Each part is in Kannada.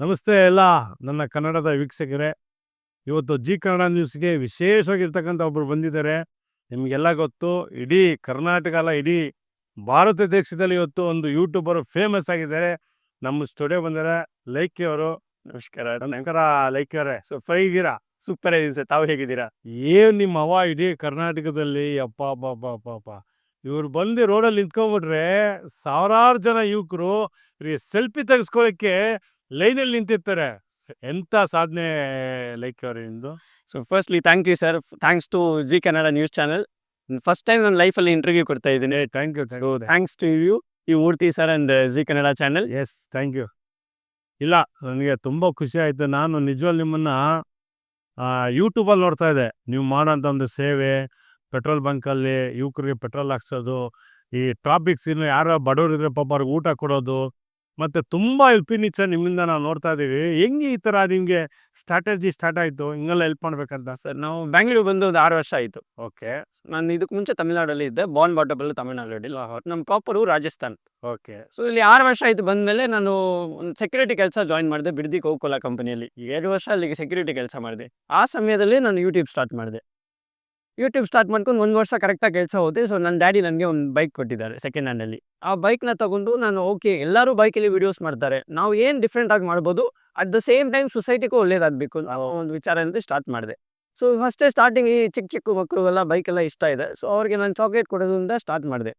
ನಮಸ್ತೆ ಎಲ್ಲ ನನ್ನ ಕನ್ನಡದ ವೀಕ್ಷಕರೇ. ಇವತ್ತು ಜಿ ಕನ್ನಡ ನ್ಯೂಸ್ಗೆ ವಿಶೇಷವಾಗಿರ್ತಕ್ಕಂಥ ಒಬ್ಬರು ಬಂದಿದ್ದಾರೆ. ನಿಮಗೆಲ್ಲ ಗೊತ್ತು, ಇಡೀ ಕರ್ನಾಟಕ ಅಲ್ಲ, ಇಡೀ ಭಾರತ ದೇಶದಲ್ಲಿ ಇವತ್ತು ಒಂದು ಯೂಟ್ಯೂಬರು ಫೇಮಸ್ ಆಗಿದ್ದಾರೆ. ನಮ್ಮ ಸ್ಟುಡಿಯೋ ಬಂದರೆ ಲೈಕಿ ಅವರು. ನಮಸ್ಕಾರ. ನಮಸ್ಕಾರ ಲೈಕಿ ಅವರೇ, ಸೂಪರ್ ಇದ್ದೀರಾ? ಸೂಪರ್ ಇದೀನಿ ಸರ್, ತಾವು ಹೇಗಿದ್ದೀರಾ? ಏನು ನಿಮ್ಮ ಹವಾ ಇಡೀ ಕರ್ನಾಟಕದಲ್ಲಿ, ಅಪ್ಪ ಅಪ್ಪ ಅಪ್ಪ ಅಪ್ಪ ಅಪ್ಪ. ಇವ್ರು ಬಂದು ರೋಡಲ್ಲಿ ನಿಂತ್ಕೊಂಡ್ಬಿಟ್ರೆ ಸಾವಿರಾರು ಜನ ಯುವಕರು ಸೆಲ್ಫಿ ತೆಗೆಸ್ಕೊಳ್ಳೋಕ್ಕೆ ಲೈನಲ್ಲಿ ನಿಂತಿರ್ತಾರೆ. ಎಂಥ ಸಾಧನೆ ಲೈಕ್ ಅವ್ರ ನಿಮ್ಮದು. So firstly thank you sir, thanks to Zee Kannada news channel. First time ನನ್ನ ಲೈಫಲ್ಲಿ ಇಂಟರ್ವ್ಯೂ ಕೊಡ್ತಾ ಇದ್ದೀನಿ. Thank you. So thanks to you Murthy sir and Zee Kannada channel. Yes, thank you. ಇಲ್ಲ, ನನಗೆ ತುಂಬ ಖುಷಿ ಆಯಿತು. ನಾನು ನಿಜವಾಗ್ಲೂ ನಿಮ್ಮನ್ನು ಯೂಟ್ಯೂಬಲ್ಲಿ ನೋಡ್ತಾ ಇದ್ದೆ. ನೀವು ಮಾಡೋಂಥ ಒಂದು ಸೇವೆ, ಪೆಟ್ರೋಲ್ ಬಂಕಲ್ಲಿ ಯುವಕರಿಗೆ ಪೆಟ್ರೋಲ್ ಹಾಕ್ಸೋದು, ಈ ಟ್ರಾಫಿಕ್ಸ್ ಇನ್ನು ಯಾರು ಬಡವರು ಇದ್ರೆ ಪಾಪ ಅವ್ರಿಗೆ ಊಟ ಕೊಡೋದು, ಮತ್ತು ತುಂಬ ಹೆಲ್ಪಿನಿಚ್ಚ ನಿಮ್ಮಿಂದ ನಾವು ನೋಡ್ತಾ ಇದ್ದೀವಿ. ಹೆಂಗೆ ಈ ಥರ ನಿಮಗೆ ಸ್ಟ್ರಾಟಜಿ ಸ್ಟಾರ್ಟ್ ಆಯಿತು, ಹಿಂಗೆಲ್ಲ ಹೆಲ್ಪ್ ಮಾಡ್ಬೇಕಂತ? ಸರ್ ನಾವು ಬ್ಯಾಂಗ್ಳೂರು ಬಂದು ಒಂದು 6 ವರ್ಷ ಆಯಿತು. ಓಕೆ. ನಾನು ಇದಕ್ಕೆ ಮುಂಚೆ ತಮಿಳ್ನಾಡಲ್ಲಿ ಇದ್ದೆ, ಬಾರ್ನ್ ಬಾಟಬಲ್ ತಮಿಳ್ನಾಡಲ್ಲಿ. ನಮ್ಮ ಪ್ರಾಪರು ರಾಜಸ್ಥಾನ್. ಓಕೆ. ಸೊ ಇಲ್ಲಿ 6 ವರ್ಷ ಆಯಿತು. ಬಂದಮೇಲೆ ನಾನು ಒಂದು ಸೆಕ್ಯೂರಿಟಿ ಕೆಲಸ ಜಾಯಿನ್ ಮಾಡಿದೆ ಬಿಡದಿ ಕೋಕೋಲಾ ಕಂಪನಿಯಲ್ಲಿ. 7 ವರ್ಷ ಅಲ್ಲಿಗೆ ಸೆಕ್ಯೂರಿಟಿ ಕೆಲಸ ಮಾಡಿದೆ. ಆ ಸಮಯದಲ್ಲಿ ನಾನು ಯೂಟ್ಯೂಬ್ ಸ್ಟಾರ್ಟ್ ಮಾಡ್ಕೊಂಡು 1 ವರ್ಷ ಕರೆಕ್ಟಾಗಿ ಕೆಲಸ ಹೋದೆ. ಸೊ ನನ್ನ ಡ್ಯಾಡಿ ನನಗೆ ಒಂದು ಬೈಕ್ ಕೊಟ್ಟಿದ್ದಾರೆ ಸೆಕೆಂಡ್ ಹ್ಯಾಂಡಲ್ಲಿ. ಆ ಬೈಕ್ನ ತಗೊಂಡು ನಾನು ಓಕೆ, ಎಲ್ಲರೂ ಬೈಕಲ್ಲಿ ವೀಡಿಯೋಸ್ ಮಾಡ್ತಾರೆ, ನಾವು ಏನು ಡಿಫ್ರೆಂಟಾಗಿ ಮಾಡ್ಬೋದು, ಅಟ್ ದ ಸೇಮ್ ಟೈಮ್ ಸೊಸೈಟಿಗೂ ಒಳ್ಳೇದಾಗಬೇಕು ಅನ್ನೋ ಒಂದು ವಿಚಾರದಿಂದ ಸ್ಟಾರ್ಟ್ ಮಾಡಿದೆ. ಸೊ ಫಸ್ಟೇ ಸ್ಟಾರ್ಟಿಂಗ್ ಈ ಚಿಕ್ಕ ಮಕ್ಕಳಿಗೆಲ್ಲ ಬೈಕೆಲ್ಲ ಇಷ್ಟ ಇದೆ. ಸೊ ಅವ್ರಿಗೆ ನಾನು ಚಾಕ್ಲೇಟ್ ಕೊಡೋದ್ರಿಂದ ಸ್ಟಾರ್ಟ್ ಮಾಡಿದೆ.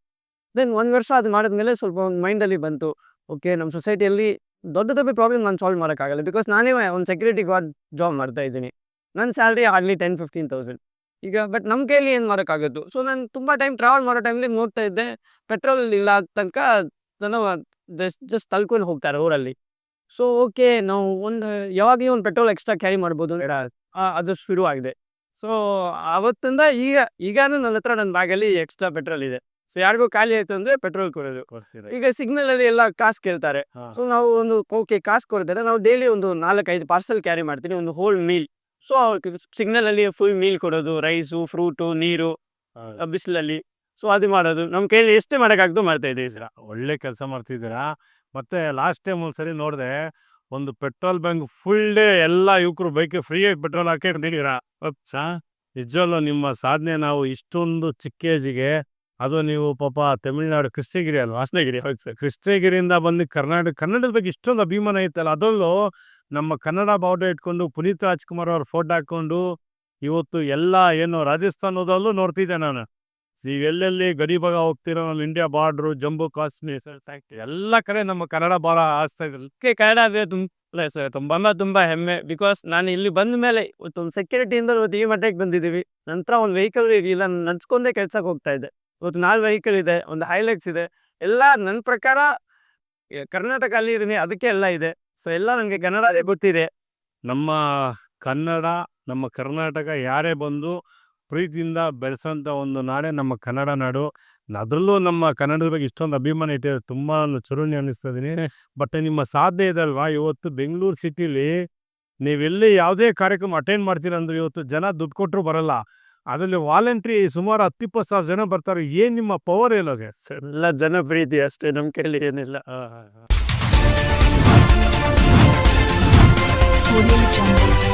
ದೆನ್ 1 ವರ್ಷ ಅದು ಮಾಡಿದ್ಮೇಲೆ ಸ್ವಲ್ಪ ಒಂದು ಮೈಂಡಲ್ಲಿ ಬಂತು, ಓಕೆ ನಮ್ಮ ಸೊಸೈಟಿಯಲ್ಲಿ ದೊಡ್ಡ ಪ್ರಾಬ್ಲಮ್ ನಾನು ಸಾಲ್ವ್ ಮಾಡೋಕ್ಕಾಗಲ್ಲ. ಬಿಕಾಸ್ ನಾನೇ ಒಂದು ಸೆಕ್ಯೂರಿಟಿ ಗಾರ್ಡ್ ಜಾಬ್ ಮಾಡ್ತಾ ಇದ್ದೀನಿ. ನನ್ನ ಸ್ಯಾಲ್ರಿ ಹಾರ್ಡ್ಲಿ 10,000-15,000 ಈಗ. ಬಟ್ ನಮ್ಮ ಕೈಯಲ್ಲಿ ಏನು ಮಾಡೋಕ್ಕಾಗತ್ತು? ಸೊ ನಾನು ತುಂಬ ಟೈಮ್ ಟ್ರಾವೆಲ್ ಮಾಡೋ ಟೈಮಲ್ಲಿ ನೋಡ್ತಾ ಇದ್ದೆ, ಪೆಟ್ರೋಲ್ ಇಲ್ಲ ತನಕ ಜನ ಜಸ್ಟ್ ತಳ್ಕೊಂಡು ಹೋಗ್ತಾರೆ ಊರಲ್ಲಿ. ಸೊ ಓಕೆ, ನಾವು ಯಾವಾಗಲೂ ಒಂದು ಪೆಟ್ರೋಲ್ ಎಕ್ಸ್ಟ್ರಾ ಕ್ಯಾರಿ ಮಾಡ್ಬೋದು ಅದು ಶುರು ಆಗಿದೆ. ಸೊ ಆವತ್ತಿಂದ ಈಗಾನು ನನ್ನ ಹತ್ರ ನನ್ನ ಬ್ಯಾಗಲ್ಲಿ ಎಕ್ಸ್ಟ್ರಾ ಪೆಟ್ರೋಲ್ ಇದೆ. ಸೊ ಯಾರಿಗೂ ಖಾಲಿ ಆಯಿತು ಅಂದರೆ ಪೆಟ್ರೋಲ್ ಕೊಡೋದು. ಈಗ ಸಿಗ್ನಲಲ್ಲಿ ಎಲ್ಲ ಕಾಸು ಕೇಳ್ತಾರೆ. ಸೊ ನಾವು ಒಂದು ಓಕೆ ಕಾಸು ಕೊಡ್ತಾರೆ, ನಾವು ಡೈಲಿ ಒಂದು 4-5 ಪಾರ್ಸಲ್ ಕ್ಯಾರಿ ಮಾಡ್ತೀನಿ, ಒಂದು ಹೋಲ್ ಮೀಲ್. ಸೊ ಸಿಗ್ನಲಲ್ಲಿ ಫುಲ್ ಮೀಲ್ ಕೊಡೋದು, ರೈಸು, ಫ್ರೂಟು, ನೀರು, ಬಿಸಿಲಲ್ಲಿ. ಸೊ ಅದು ಮಾಡೋದು ನಮ್ಮ ಕೈಯಲ್ಲಿ ಎಷ್ಟು ಮಾಡೋಕ್ಕಾಗ್ದು ಮಾಡ್ತಾ ಇದ್ದೀವಿ ಸರ್. ಒಳ್ಳೆ ಕೆಲಸ ಮಾಡ್ತಿದ್ದೀರಾ. ಮತ್ತು ಲಾಸ್ಟ್ ಟೈಮ್ ಒಂದು ಸರಿ ನೋಡಿದೆ, ಒಂದು ಪೆಟ್ರೋಲ್ ಬಂಕ್ ಫುಲ್ ಡೇ ಎಲ್ಲ ಯುವಕರು ಬೈಕಿಗೆ ಫ್ರೀಯಾಗಿ ಪೆಟ್ರೋಲ್ ಹಾಕಿರ್ತೀರಾ. ನಿಜವಲ್ಲೂ ನಿಮ್ಮ ಸಾಧನೆ. ನಾವು ಇಷ್ಟೊಂದು ಚಿಕ್ಕ ಏಜಿಗೆ, ಅದು ನೀವು ಪಾಪ ತಮಿಳ್ನಾಡು ಕೃಷ್ಣಗಿರಿ ಅಲ್ವಾ? ಹಾಸನಗಿರಿ. ಹೌದು ಸರ್. ಕೃಷ್ಣಗಿರಿಯಿಂದ ಬಂದು ಕನ್ನಡದ ಬಗ್ಗೆ ಇಷ್ಟೊಂದು ಅಭಿಮಾನ ಐತಲ್ಲ. ಅದರಲ್ಲೂ ನಮ್ಮ ಕನ್ನಡ ಬಾವುಟ ಇಟ್ಕೊಂಡು ಪುನೀತ್ ರಾಜ್ಕುಮಾರ್ ಅವ್ರ ಫೋಟೋ ಹಾಕ್ಕೊಂಡು ಇವತ್ತು ಎಲ್ಲ ಏನು ರಾಜಸ್ಥಾನ್ ಹೋದಲ್ಲೂ ನೋಡ್ತಿದ್ದೆ ನಾನು. ಎಲ್ಲೆಲ್ಲಿ ಗಡಿ ಭಾಗ ಹೋಗ್ತಿರೋ ಇಂಡಿಯಾ ಬಾರ್ಡ್ರು, ಜಮ್ಮು ಕಾಶ್ಮೀರ್, ಎಲ್ಲ ಕಡೆ ನಮ್ಮ ಕನ್ನಡ ಭಾಳ ಆಸ್ತಾ ಇದ್ರು. ಕನ್ನಡ ಅಂದರೆ ಸರ್ ತುಂಬ ಹೆಮ್ಮೆ. ಬಿಕಾಸ್ ನಾನು ಇಲ್ಲಿ ಬಂದ ಮೇಲೆ ಒಂದು ಸೆಕ್ಯೂರಿಟಿಯಿಂದ ಇವತ್ತು ಈ ಮಟ್ಟಕ್ಕೆ ಬಂದಿದ್ದೀವಿ. ನಂತರ ಒಂದು ವೆಹಿಕಲ್ ಇಲ್ಲ, ನಡ್ಸ್ಕೊಂಡೇ ಕೆಲ್ಸಕ್ಕೆ ಹೋಗ್ತಾ ಇದ್ದೆ. ಇವತ್ತು 4 ವೆಹಿಕಲ್ ಇದೆ, ಒಂದು ಹೈಲೈಕ್ಸ್ ಇದೆ. ಎಲ್ಲ ನನ್ನ ಪ್ರಕಾರ ಕರ್ನಾಟಕ ಅಲ್ಲಿ ಇದ್ದೀನಿ, ಅದಕ್ಕೆ ಎಲ್ಲ ಇದೆ. ಸೊ ಎಲ್ಲ ನನಗೆ ಕನ್ನಡದೇ ಗೊತ್ತಿದೆ. ನಮ್ಮ ಕನ್ನಡ, ನಮ್ಮ ಕರ್ನಾಟಕ ಯಾರೇ ಬಂದು ಪ್ರೀತಿಯಿಂದ ಬೆಳೆಸೋಂಥ ಒಂದು ನಾಡೇ ನಮ್ಮ ಕನ್ನಡ ನಾಡು. ಅದರಲ್ಲೂ ನಮ್ಮ ಕನ್ನಡದ ಬಗ್ಗೆ ಇಷ್ಟೊಂದು ಅಭಿಮಾನ ಇಟ್ಟಿದೆ. ತುಂಬ ಚುರುಣಿ ಅನ್ನಿಸ್ತಾ ಇದ್ದೀನಿ. ಬಟ್ ನಿಮ್ಮ ಸಾಧನೆ ಇದಲ್ವಾ, ಇವತ್ತು ಬೆಂಗಳೂರು ಸಿಟಿಲಿ ನೀವೆಲ್ಲಿ ಯಾವುದೇ ಕಾರ್ಯಕ್ರಮ ಅಟೆಂಡ್ ಮಾಡ್ತೀರಂದ್ರೆ ಇವತ್ತು ಜನ ದುಡ್ಡು ಕೊಟ್ಟರು ಬರಲ್ಲ. ಅದರಲ್ಲಿ ವಾಲಂಟ್ರಿ ಸುಮಾರು 10-20 ಜನ ಬರ್ತಾರೆ. ಏನು ನಿಮ್ಮ ಪವರ್ ಏನೋಗೆ? ಎಲ್ಲ ಜನ ಪ್ರೀತಿ ಅಷ್ಟೇ, ನಮ್ಮ ಕೈಯಲ್ಲಿ ಏನಿಲ್ಲ. Audio Jungle.